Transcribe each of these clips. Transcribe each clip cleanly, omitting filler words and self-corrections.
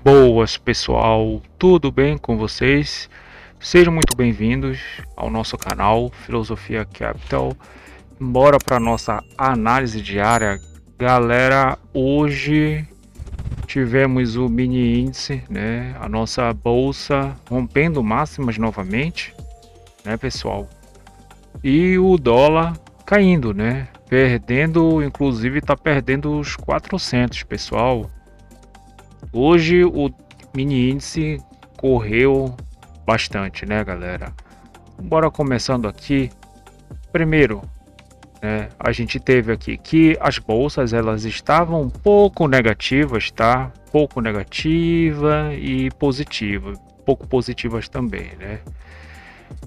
Boas, pessoal, tudo bem com vocês? Sejam muito bem-vindos ao nosso canal Filosofia Capital. Bora para nossa análise diária. Galera, hoje tivemos o mini índice, né? A nossa bolsa rompendo máximas novamente, né, pessoal? E o dólar caindo, né? Perdendo, inclusive tá perdendo os 400, pessoal. Hoje o mini índice correu bastante, né, galera? Bora começando aqui. Primeiro, né, a gente teve aqui que as bolsas elas estavam um pouco negativas, tá? Pouco negativa e positiva, pouco positivas também, né?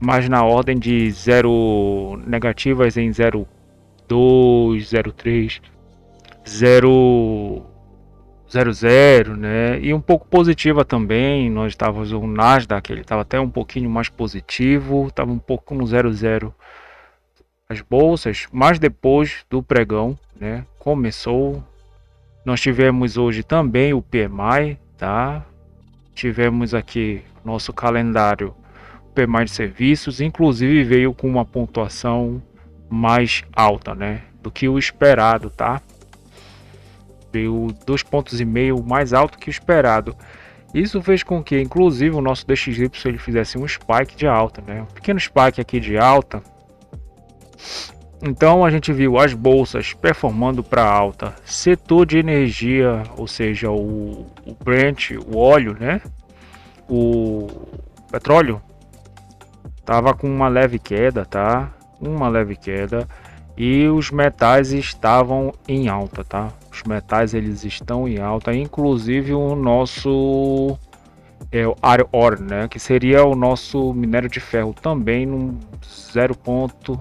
Mas na ordem de zero negativas em 0,2, 0,3, 0,00, né? E um pouco positiva também. Nós estávamos o Nasdaq, ele estava até um pouquinho mais positivo, estava um pouco no 0,0 as bolsas, mas depois do pregão, né? Começou. Nós tivemos hoje também o PMI, tá? Tivemos aqui nosso calendário PMI de serviços, inclusive veio com uma pontuação mais alta, né? Do que o esperado, tá? Veio 2,5 pontos mais alto que o esperado. Isso fez com que, inclusive, o nosso DXY ele fizesse um spike de alta, né? Um pequeno spike aqui de alta. Então a gente viu as bolsas performando para alta, setor de energia, ou seja, o Brent, o óleo, né? O petróleo tava com uma leve queda, tá? Uma leve queda. E os metais estavam em alta, tá? Os metais eles estão em alta, inclusive o nosso o iron ore, né? Que seria o nosso minério de ferro também no 0,30,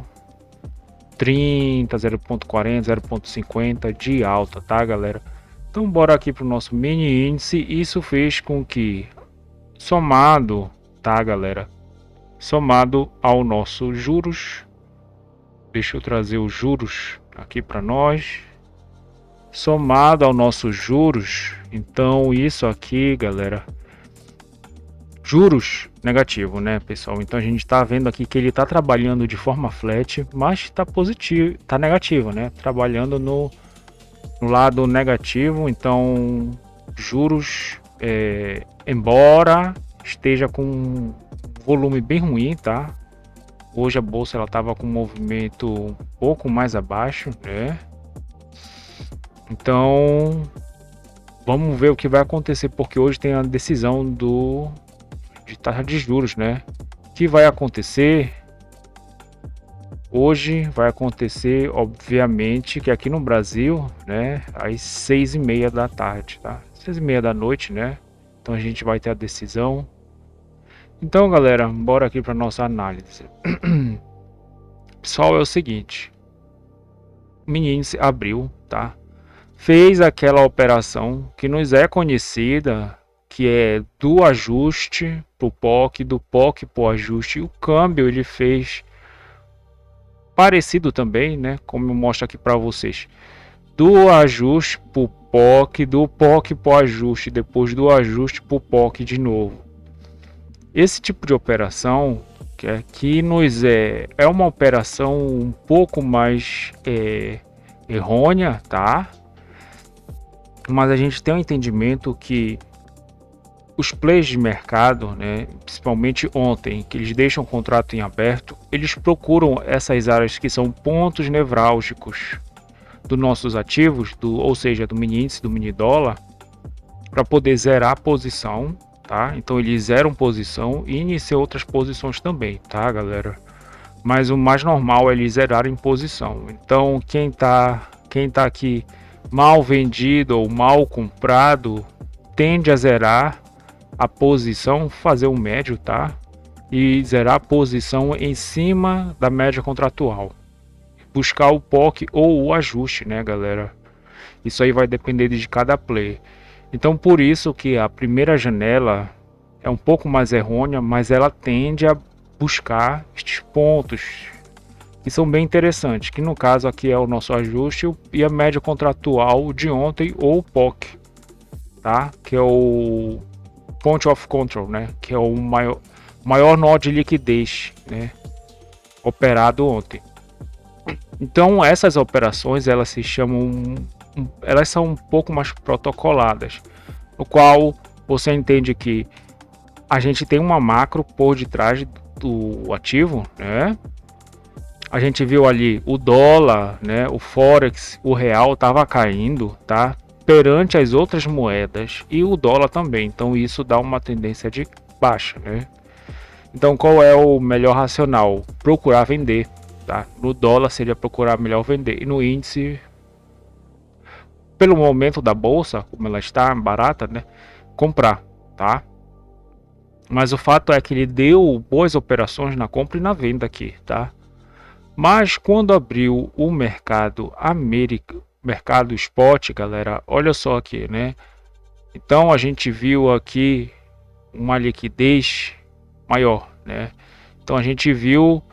0,40, 0,50 de alta, tá, galera? Então bora aqui para o nosso mini índice. Isso fez com que somado, tá, galera? Somado ao nosso juros. Deixa eu trazer os juros aqui para nós. Somado ao nossos juros, então isso aqui, galera, juros negativo, né, pessoal? Então a gente está vendo aqui que ele está trabalhando de forma flat, mas está positivo, está negativo, né? Trabalhando no lado negativo. Então juros, embora esteja com um volume bem ruim, tá? Hoje a bolsa ela estava com um movimento um pouco mais abaixo, né? Então vamos ver o que vai acontecer, porque hoje tem a decisão de taxa de juros, né? O que vai acontecer hoje vai acontecer, obviamente, que aqui no Brasil, né, às 6h30 da tarde, tá? 6h30 da noite, né? Então a gente vai ter a decisão. Então, galera, bora aqui para nossa análise. Pessoal, é o seguinte: o mini índice abriu, tá? Fez aquela operação que nos é conhecida, que é do ajuste pro POC, do POC pro ajuste. E o câmbio ele fez parecido também, né? Como eu mostro aqui para vocês, do ajuste pro POC, do POC pro ajuste, depois do ajuste pro POC de novo. Esse tipo de operação que aqui nos é uma operação um pouco mais errônea, tá? Mas a gente tem um entendimento que os players de mercado, né, principalmente ontem, que eles deixam o contrato em aberto, eles procuram essas áreas que são pontos nevrálgicos dos nossos ativos, ou seja, do mini índice, do mini dólar, para poder zerar a posição, tá? Então eles zeram posição e iniciam outras posições também, tá, galera? Mas o mais normal é eles zerarem posição. Então quem tá aqui mal vendido ou mal comprado tende a zerar a posição, fazer um médio, tá? E zerar a posição em cima da média contratual. Buscar o POC ou o ajuste, né, galera? Isso aí vai depender de cada player. Então por isso que a primeira janela é um pouco mais errônea, mas ela tende a buscar estes pontos que são bem interessantes, que no caso aqui é o nosso ajuste e a média contratual de ontem ou o POC. tá? Que é o Point of Control, né? Que é o maior nó de liquidez, né? Operado ontem. Então essas operações elas se chamam, elas são um pouco mais protocoladas, no qual você entende que a gente tem uma macro por detrás do ativo, né? A gente viu ali o dólar, né? O forex, o real estava caindo, tá? Perante as outras moedas e o dólar também. Então isso dá uma tendência de baixa, né? Então qual é o melhor racional? Procurar vender, tá? No dólar seria procurar melhor vender e no índice, pelo momento da bolsa, como ela está barata, né? Comprar, tá? Mas o fato é que ele deu boas operações na compra e na venda aqui, tá? Mas quando abriu o mercado mercado spot, galera, olha só aqui, né? Então a gente viu aqui uma liquidez maior, né? Então a gente viu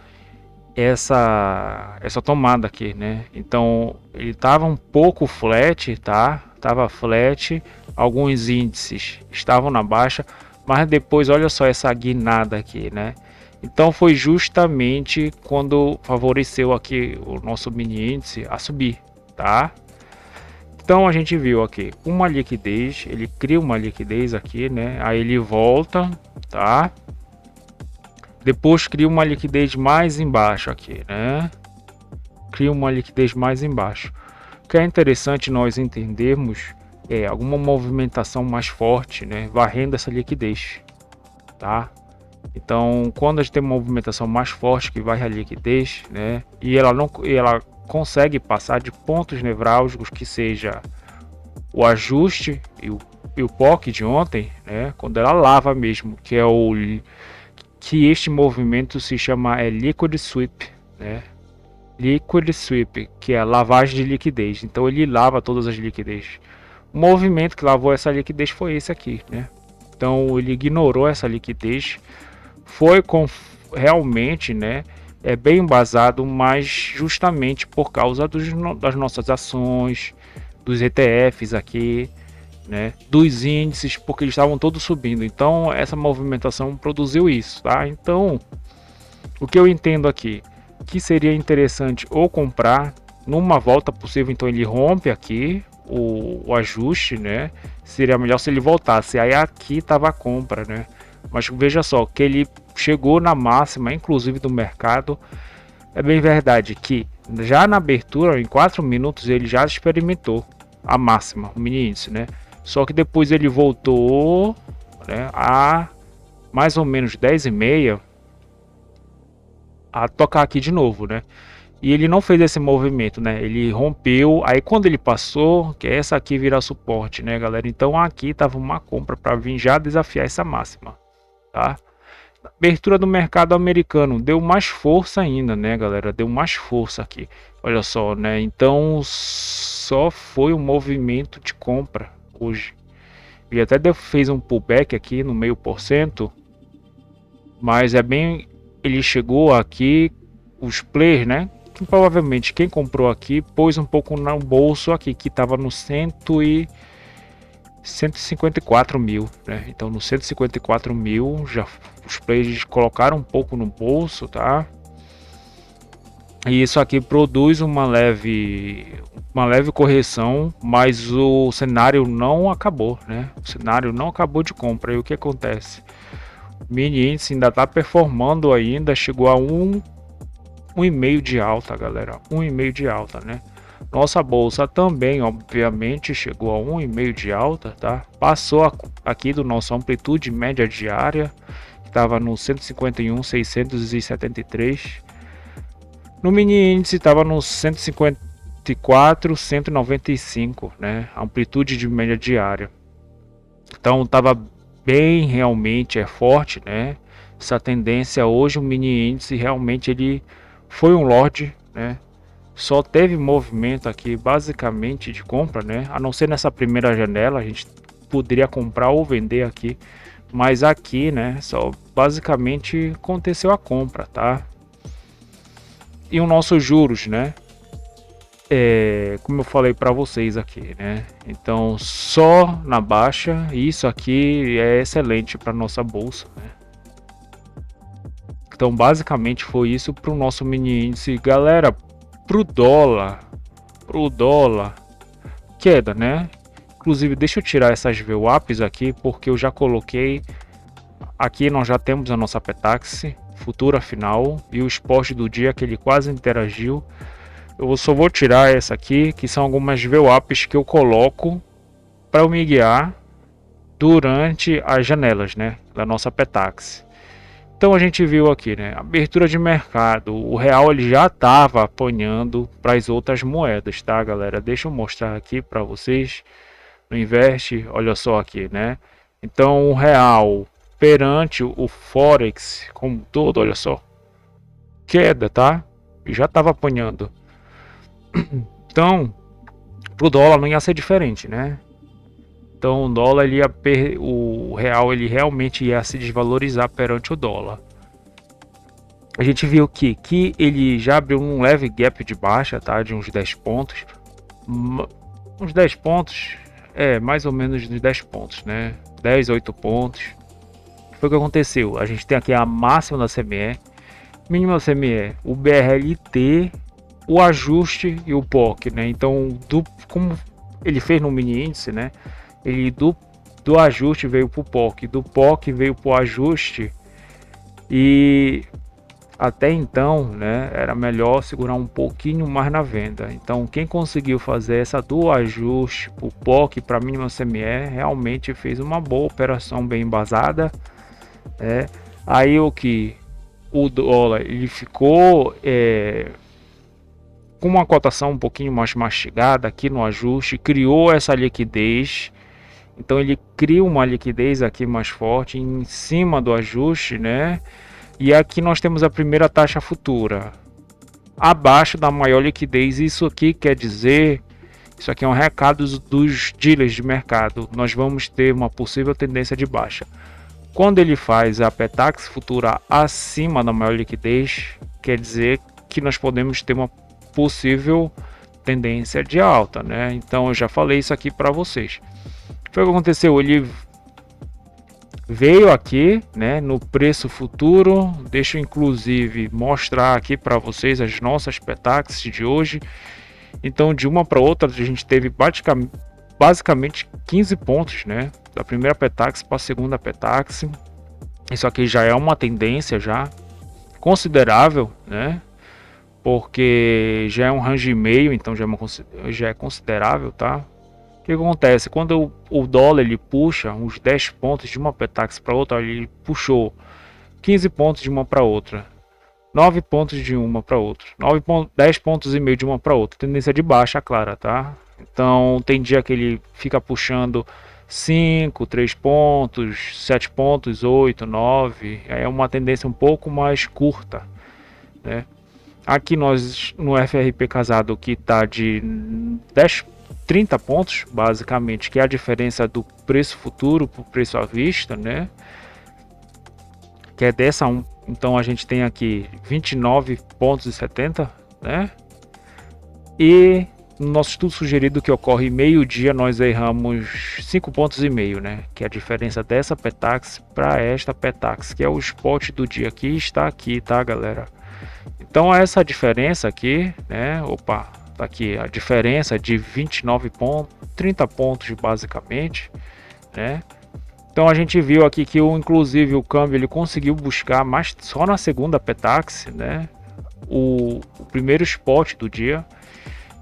essa tomada aqui, né? Então ele estava um pouco flat, tá? Tava flat, alguns índices estavam na baixa, mas depois olha só essa guinada aqui, né? Então foi justamente quando favoreceu aqui o nosso mini índice a subir, tá? Então a gente viu aqui uma liquidez, ele cria uma liquidez aqui, né? Aí ele volta, tá? Depois cria uma liquidez mais embaixo aqui, né? Cria uma liquidez mais embaixo. O que é interessante nós entendermos é alguma movimentação mais forte, né? Varrendo essa liquidez, tá? Então, quando a gente tem uma movimentação mais forte que vai a liquidez, né? E ela consegue passar de pontos nevrálgicos que seja o ajuste e o POC de ontem, né? Quando ela lava mesmo, que este movimento se chama liquid sweep, né? Liquid sweep, que é a lavagem de liquidez. Então ele lava todas as liquidez. O movimento que lavou essa liquidez foi esse aqui, né? Então ele ignorou essa liquidez, foi com realmente, né? É bem embasado, mas justamente por causa das nossas ações, dos ETFs aqui, né, dos índices, porque eles estavam todos subindo. Então essa movimentação produziu isso, tá? Então o que eu entendo aqui, que seria interessante ou comprar numa volta possível. Então ele rompe aqui o ajuste, né? Seria melhor se ele voltasse. Aí aqui tava a compra, né? Mas veja só que ele chegou na máxima, inclusive do mercado. É bem verdade que já na abertura, em 4 minutos, ele já experimentou a máxima, o mini índice, né? Só que depois ele voltou, né, a mais ou menos 10h30 a tocar aqui de novo, né? E ele não fez esse movimento, né? Ele rompeu, aí quando ele passou, que essa aqui vira suporte, né, galera? Então aqui tava uma compra para vir já desafiar essa máxima, tá? Abertura do mercado americano deu mais força ainda, né, galera? Deu mais força aqui. Olha só, né? Então só foi um movimento de compra hoje. Ele até fez um pullback aqui no 0,5%, mas é bem, ele chegou aqui, os players, né? Que provavelmente quem comprou aqui pôs um pouco no bolso aqui, que estava no 154 mil, né? Então no 154 mil já os players colocaram um pouco no bolso, tá? E isso aqui produz uma leve correção, mas o cenário não acabou, né? O cenário não acabou de compra. E o que acontece? O mini índice ainda está performando ainda, chegou a 1,5 de alta, galera. 1,5 de alta, né? Nossa bolsa também, obviamente, chegou a 1,5 de alta, tá? Passou aqui do nosso amplitude média diária, que estava no 151,673. No mini índice estava no 154, 195, né? Amplitude de média diária. Então estava bem, realmente forte, né? Essa tendência hoje, o mini índice realmente ele foi um lorde, né? Só teve movimento aqui basicamente de compra, né? A não ser nessa primeira janela, a gente poderia comprar ou vender aqui, mas aqui, né? Só basicamente aconteceu a compra, tá? E os nossos juros, né? como eu falei para vocês aqui, né? Então só na baixa, isso aqui é excelente para nossa bolsa, né? Então basicamente foi isso para o nosso mini índice, galera. Pro dólar, queda, né? Inclusive deixa eu tirar essas VWAPs aqui porque eu já coloquei aqui. Nós já temos a nossa Petax futura final e o spot do dia que ele quase interagiu. Eu só vou tirar essa aqui, que são algumas VWAPs que eu coloco para eu me guiar durante as janelas, né, da nossa Petax. Então a gente viu aqui, né, abertura de mercado, o real ele já estava apanhando para as outras moedas, tá, galera? Deixa eu mostrar aqui para vocês. No Invest, olha só aqui, né? Então o real perante o Forex como um todo, olha só, queda, tá? Já estava apanhando. Então, pro dólar não ia ser diferente, né? Então o dólar ele ia o real ele realmente ia se desvalorizar perante o dólar. A gente viu que ele já abriu um leve gap de baixa, tá? De uns 10 pontos. Uns 10 pontos, mais ou menos uns 10 pontos, né? 10, 8 pontos. Foi o que aconteceu. A gente tem aqui a máxima da CME, mínima da CME, o BRLT, o ajuste e o POC, né? Então, como ele fez no mini índice, né? Ele do ajuste veio para o POC, do POC veio para o ajuste, e até então, né, era melhor segurar um pouquinho mais na venda. Então, quem conseguiu fazer essa do ajuste, o POC para mínima CME, realmente fez uma boa operação bem embasada. Aí o dólar ele ficou com uma cotação um pouquinho mais mastigada aqui no ajuste, criou essa liquidez. Então ele cria uma liquidez aqui mais forte em cima do ajuste, né? E aqui nós temos a primeira taxa futura abaixo da maior liquidez. Isso aqui quer dizer, isso aqui é um recado dos dealers de mercado. Nós vamos ter uma possível tendência de baixa. Quando ele faz a Petax futura acima da maior liquidez, quer dizer que nós podemos ter uma possível tendência de alta, né? Então eu já falei isso aqui para vocês. Foi o que aconteceu, ele veio aqui, né, no preço futuro. Deixa eu inclusive mostrar aqui para vocês as nossas Petax de hoje. Então de uma para outra a gente teve basicamente 15 pontos, né, da primeira Petax para a segunda Petax. Isso aqui já é uma tendência já considerável, né, porque já é um range e meio, então já é considerável, tá? O que acontece? Quando o dólar ele puxa uns 10 pontos de uma Petax para outra, ele puxou 15 pontos de uma para outra, 9 pontos de uma para outra, 10 pontos e meio de uma para outra, tendência de baixa clara, tá? Então tem dia que ele fica puxando 5, 3 pontos, 7 pontos, 8, 9, é uma tendência um pouco mais curta, né? Aqui nós no FRP casado que está de 30 pontos, basicamente, que é a diferença do preço futuro para o preço à vista, né? Que é dessa então a gente tem aqui 29 pontos e 70, né? E no nosso estudo sugerido que ocorre meio-dia, nós erramos 5 pontos e meio, né? Que é a diferença dessa Petax para esta Petax, que é o spot do dia que está aqui, tá, galera? Então essa diferença aqui, né? Opa, tá aqui a diferença de 29 pontos, 30 pontos basicamente, né? Então a gente viu aqui que inclusive o câmbio ele conseguiu buscar mais só na segunda Petax, né? O primeiro spot do dia.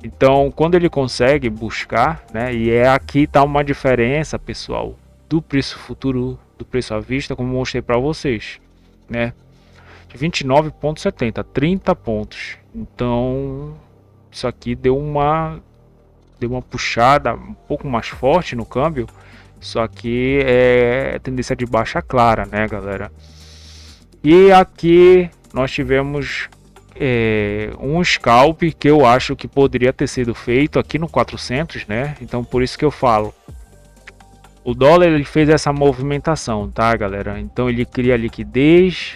Então quando ele consegue buscar, né? E aqui tá uma diferença, pessoal, do preço futuro do preço à vista, como eu mostrei para vocês, né? De 29,70, 30 pontos. Então isso aqui deu uma puxada um pouco mais forte no câmbio. Isso aqui é tendência de baixa clara, né, galera? E aqui nós tivemos um scalp que eu acho que poderia ter sido feito aqui no 400, né? Então por isso que eu falo, o dólar ele fez essa movimentação, tá, galera? Então ele cria a liquidez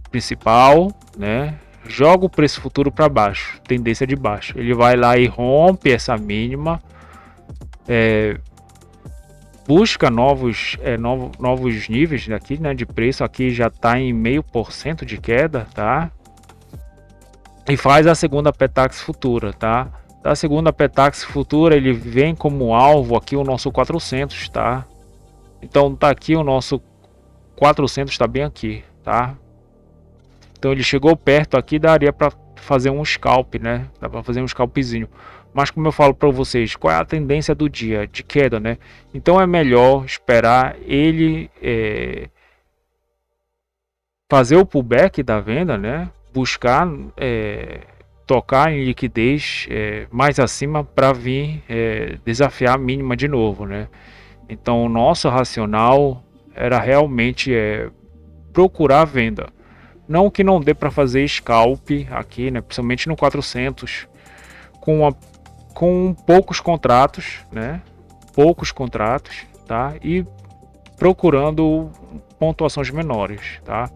principal, né? joga o preço futuro para baixo, tendência de baixo. Ele vai lá e rompe essa mínima, busca novos níveis aqui, né, de preço. Aqui já está em 0,5% de queda, tá? E faz a segunda Petax futura, tá? Da segunda Petax futura ele vem como alvo aqui o nosso 400, tá? Então tá aqui o nosso 400, está bem aqui, tá? Então ele chegou perto aqui, daria para fazer um scalp, né? Dá para fazer um scalpzinho. Mas como eu falo para vocês, qual é a tendência do dia de queda, né? Então é melhor esperar ele fazer o pullback da venda, né? Buscar tocar em liquidez mais acima para vir desafiar a mínima de novo, né? Então o nosso racional era realmente procurar a venda. Não que não dê para fazer scalp aqui, né? Principalmente no 400 com poucos contratos, né? Poucos contratos, tá? E procurando pontuações menores, tá?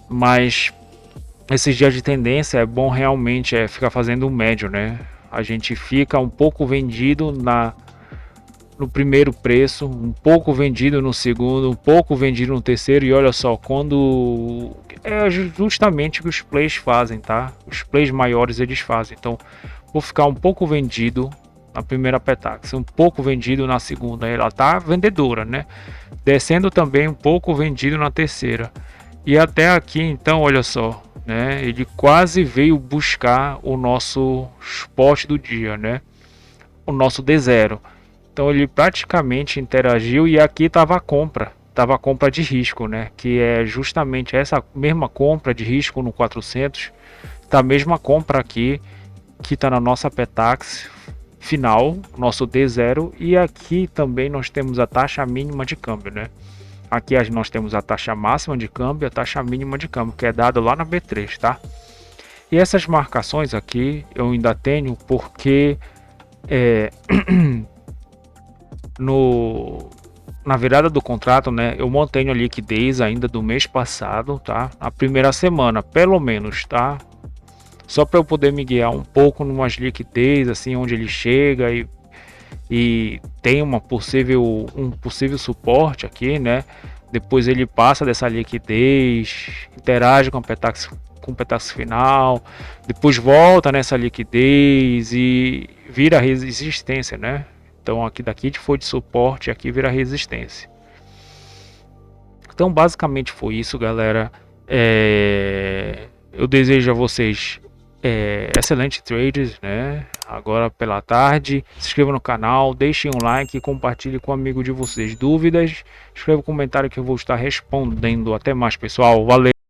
Mas esses dias de tendência é bom realmente ficar fazendo um médio, né? A gente fica um pouco vendido no primeiro preço, um pouco vendido no segundo, um pouco vendido no terceiro, e olha só, quando é justamente o que os plays fazem, tá? Os plays maiores eles fazem. Então, vou ficar um pouco vendido na primeira Petax, um pouco vendido na segunda, ela tá vendedora, né? Descendo também um pouco vendido na terceira. E até aqui, então, olha só, né? Ele quase veio buscar o nosso spot do dia, né? O nosso D0. Então ele praticamente interagiu e aqui estava a compra de risco, né? Que é justamente essa mesma compra de risco no 400, tá a mesma compra aqui que está na nossa Petax final, nosso D0, e aqui também nós temos a taxa mínima de câmbio, né? Aqui nós temos a taxa máxima de câmbio e a taxa mínima de câmbio, que é dado lá na B3, tá? E essas marcações aqui eu ainda tenho porque na virada do contrato, né, eu mantenho a liquidez ainda do mês passado, tá? A primeira semana, pelo menos, tá? Só para eu poder me guiar um pouco numas liquidez, assim, onde ele chega e tem um possível suporte aqui, né? Depois ele passa dessa liquidez, interage com o Petax final, depois volta nessa liquidez e vira resistência, né? Então aqui daqui foi de suporte, aqui vira resistência. Então basicamente foi isso, galera. Eu desejo a vocês excelentes trades, né? Agora pela tarde. Se inscreva no canal, deixem um like e compartilhe com um amigo de vocês. Dúvidas, escreva um comentário que eu vou estar respondendo. Até mais, pessoal. Valeu!